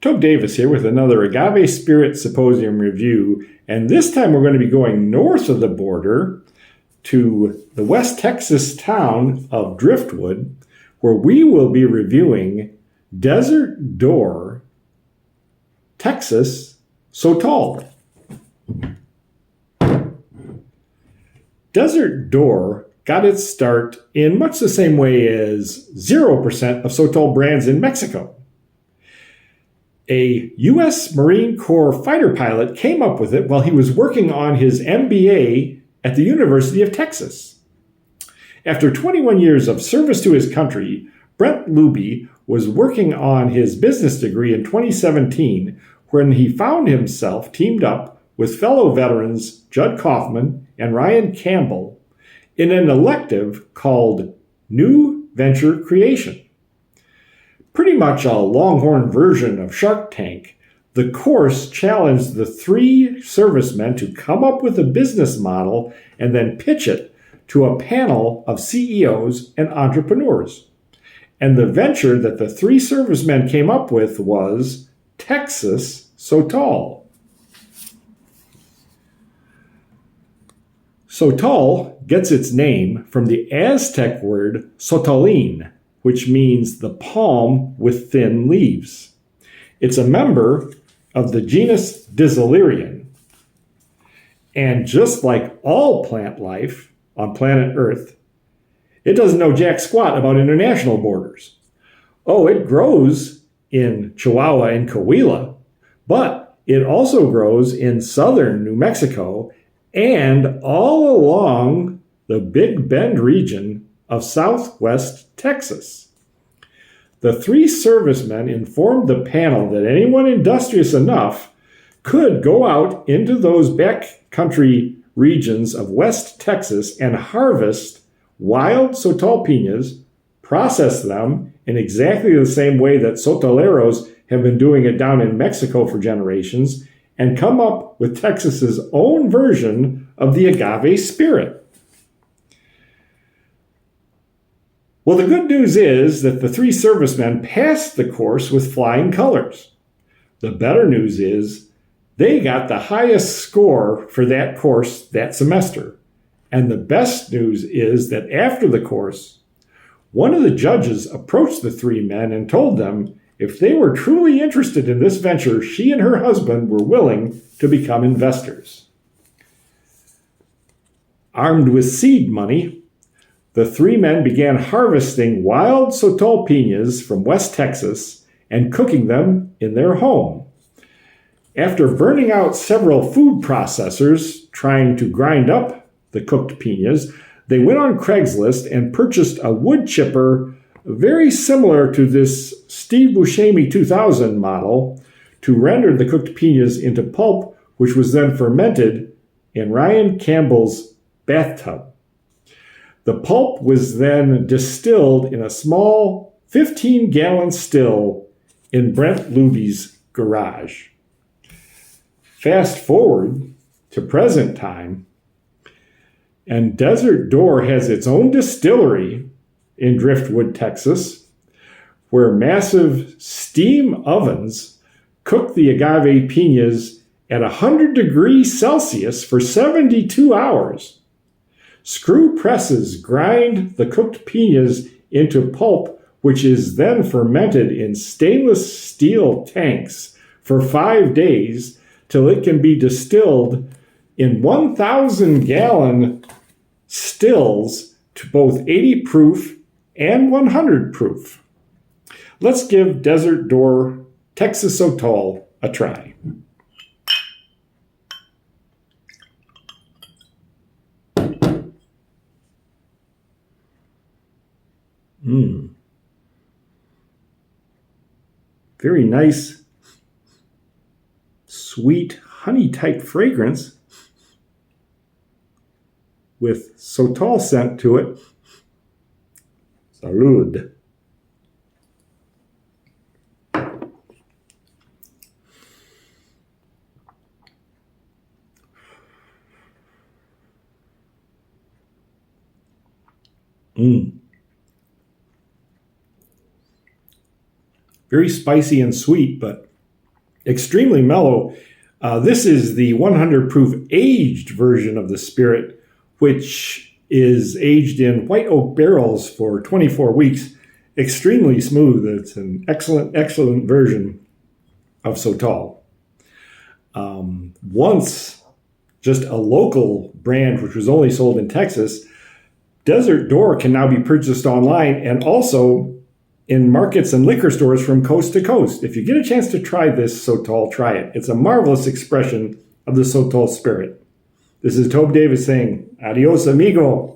Tobe Davis here with another Agave Spirit Sip-osium review, and this time we're going to be going north of the border to the West Texas town of Driftwood, where we will be reviewing Desert Door Texas Sotol. Desert Door got its start in much the same way as 0% of Sotol brands in Mexico. A U.S. Marine Corps fighter pilot came up with it while he was working on his MBA at the University of Texas. After 21 years of service to his country, Brent Luby was working on his business degree in 2017 when he found himself teamed up with fellow veterans Judd Kaufman and Ryan Campbell in an elective called New Venture Creation. Pretty much a Longhorn version of Shark Tank, the course challenged the three servicemen to come up with a business model and then pitch it to a panel of CEOs and entrepreneurs. And the venture that the three servicemen came up with was Texas Sotol. Sotol gets its name from the Aztec word sotolin, which means the palm with thin leaves. It's a member of the genus Disselirian. And just like all plant life on planet Earth, it doesn't know jack squat about international borders. Oh, it grows in Chihuahua and Coahuila, but it also grows in southern New Mexico and all along the Big Bend region of southwest Texas. The three servicemen informed the panel that anyone industrious enough could go out into those backcountry regions of West Texas and harvest wild Sotol piñas, process them in exactly the same way that sotoleros have been doing it down in Mexico for generations, and come up with Texas's own version of the agave spirit. Well, the good news is that the three servicemen passed the course with flying colors. The better news is they got the highest score for that course that semester. And the best news is that after the course, one of the judges approached the three men and told them if they were truly interested in this venture, she and her husband were willing to become investors. Armed with seed money, the three men began harvesting wild Sotol piñas from West Texas and cooking them in their home. After burning out several food processors trying to grind up the cooked piñas, they went on Craigslist and purchased a wood chipper very similar to this Steve Buscemi 2000 model to render the cooked piñas into pulp, which was then fermented in Ryan Campbell's bathtub. The pulp was then distilled in a small 15-gallon still in Brent Luby's garage. Fast forward to present time, and Desert Door has its own distillery in Driftwood, Texas, where massive steam ovens cook the agave piñas at 100 degrees Celsius for 72 hours. Screw presses grind the cooked piñas into pulp, which is then fermented in stainless steel tanks for 5 days till it can be distilled in 1,000-gallon stills to both 80 proof and 100 proof. Let's give Desert Door Texas Sotol a try. Very nice, sweet, honey-type fragrance with Sotol scent to it. Salud. Very spicy and sweet, but Extremely mellow. This is the 100 proof aged version of the spirit, which is aged in white oak barrels for 24 weeks. Extremely smooth. It's an excellent version of Sotol. Once just a local brand, which was only sold in Texas, Desert Door can now be purchased online and also in markets and liquor stores from coast to coast. If you get a chance to try this Sotol, try it. It's a marvelous expression of the Sotol spirit. This is Tobe Davis saying, adios, amigo.